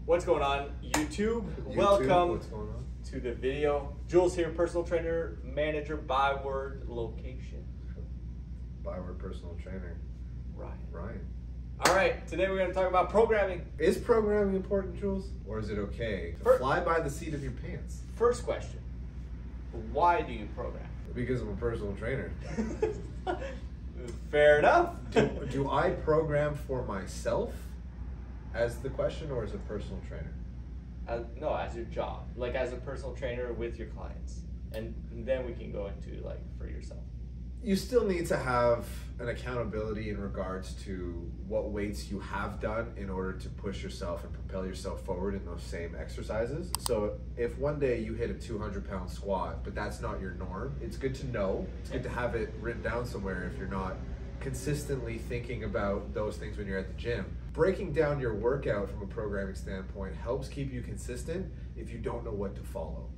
What's going on, YouTube? Welcome What's going on? to the video. Jules here, personal trainer, manager, Byword, location. Byword personal trainer. Ryan. All right, today we're going to talk about programming. Is programming important, Jules? Or is it okay to fly by the seat of your pants? First question, why do you program? Because I'm a personal trainer. Fair enough. Do I program for myself as the question, or as a personal trainer? No, as your job, like as a personal trainer with your clients. And then we can go into like for yourself. You still need to have an accountability in regards to what weights you have done in order to push yourself and propel yourself forward in those same exercises. So if one day you hit a 200-pound squat, but that's not your norm, it's good to know. It's good to have it written down somewhere if you're not consistently thinking about those things when you're at the gym. Breaking down your workout from a programming standpoint helps keep you consistent if you don't know what to follow.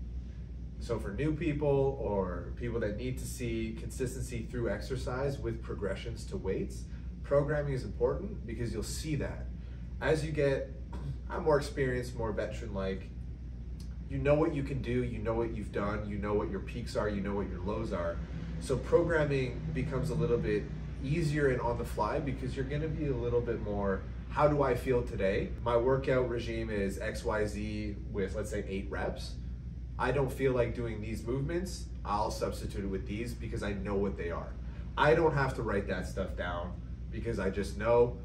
So for new people or people that need to see consistency through exercise with progressions to weights, programming is important because you'll see that. As you get more experienced, more veteran-like, you know what you can do, you know what you've done, you know what your peaks are, you know what your lows are. So programming becomes a little bit easier and on the fly because you're gonna be a little bit more, how do I feel today? My workout regime is XYZ with, let's say, 8 reps. I don't feel like doing these movements, I'll substitute it with these because I know what they are. I don't have to write that stuff down because I just know,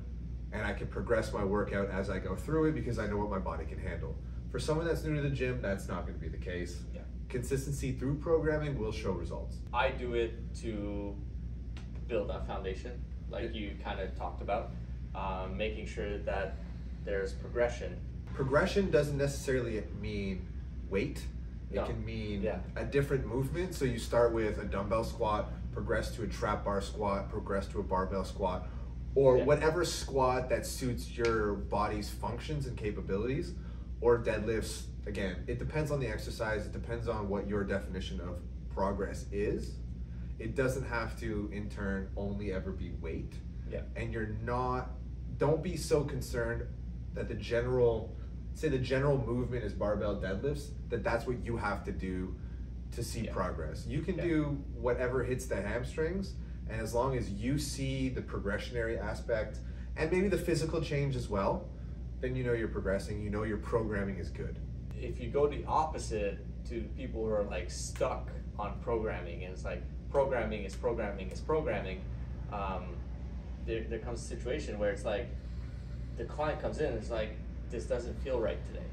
and I can progress my workout as I go through it because I know what my body can handle. For someone that's new to the gym, that's not going to be the case. Yeah. Consistency through programming will show results. I do it to build that foundation, like you kind of talked about, making sure that there's progression. Progression doesn't necessarily mean weight. It No. can mean Yeah. a different movement. So you start with a dumbbell squat, progress to a trap bar squat, progress to a barbell squat, or whatever squat that suits your body's functions and capabilities, or deadlifts. Again, it depends on the exercise. It depends on what your definition of progress is. It doesn't have to, in turn, only ever be weight. Yeah. And don't be so concerned that the general movement is barbell deadlifts, that's what you have to do to see progress. You can do whatever hits the hamstrings, and as long as you see the progressionary aspect and maybe the physical change as well, then you know you're progressing, you know your programming is good. If you go the opposite to people who are like stuck on programming, and it's like programming is programming is programming, there comes a situation where it's like the client comes in and it's like, this doesn't feel right today.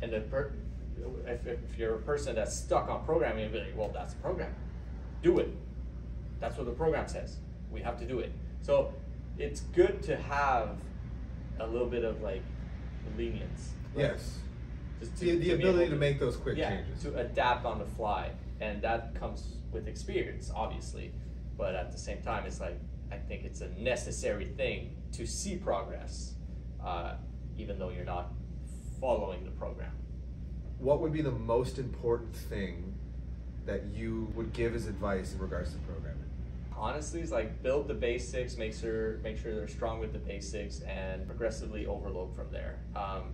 And if you're a person that's stuck on programming, you'll be like, well, that's a program. Do it. That's what the program says. We have to do it. So it's good to have a little bit of like lenience. Right? Yes. Just The ability to make those quick changes. To adapt on the fly. And that comes with experience, obviously. But at the same time, it's like, I think it's a necessary thing to see progress. Even though you're not following the program. What would be the most important thing that you would give as advice in regards to programming? Honestly, it's like build the basics, make sure they're strong with the basics, and progressively overload from there.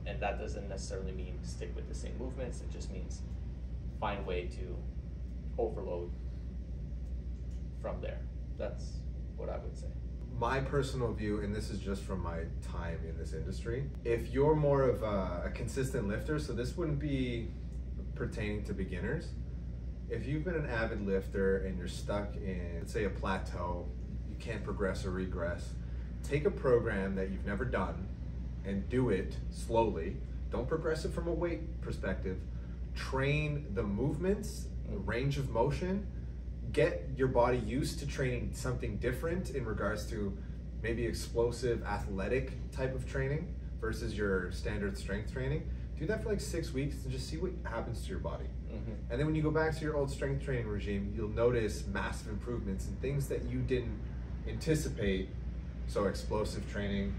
And that doesn't necessarily mean stick with the same movements. It just means find a way to overload from there. That's what I would say. My personal view, and this is just from my time in this industry, if you're more of a consistent lifter, so this wouldn't be pertaining to beginners. If you've been an avid lifter and you're stuck in, let's say, a plateau, you can't progress or regress, take a program that you've never done and do it slowly. Don't progress it from a weight perspective. Train the movements, the range of motion, get your body used to training something different in regards to maybe explosive athletic type of training versus your standard strength training. Do that for like 6 weeks and just see what happens to your body. And then when you go back to your old strength training regime, you'll notice massive improvements in things that you didn't anticipate. So explosive training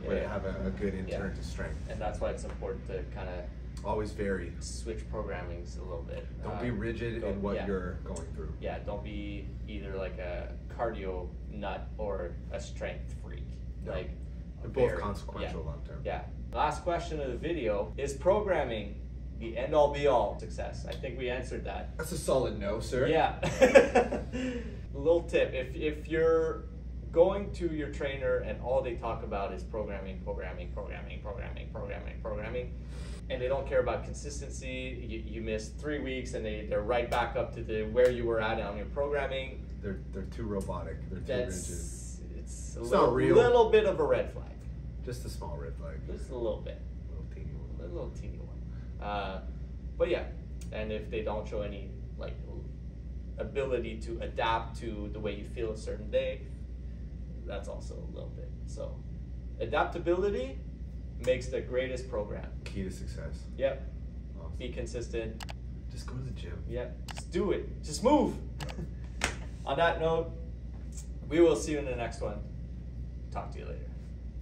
would have a good intern to strength. And that's why it's important to kind of always vary. Switch programmings a little bit. Don't be rigid in what you're going through. Yeah, don't be either like a cardio nut or a strength freak. No. Like They're both very- consequential long term. Yeah. Last question of the video: is programming the end all be all success? I think we answered that. That's a solid no, sir. Yeah. Little tip: if you're going to your trainer and all they talk about is programming, and they don't care about consistency, you miss 3 weeks and they're right back up to where you were at on your programming. They're too robotic. They're too rigid. It's a not real. little bit of a red flag. Just a small red flag. Just a little bit. Little teeny one. A little teeny one. But yeah, and if they don't show any like ability to adapt to the way you feel a certain day, that's also a little bit. So adaptability makes the greatest program. Key to success. Yep. Awesome. Be consistent. Just go to the gym. Yep. Just do it. Just move. On that note, we will see you in the next one. Talk to you later.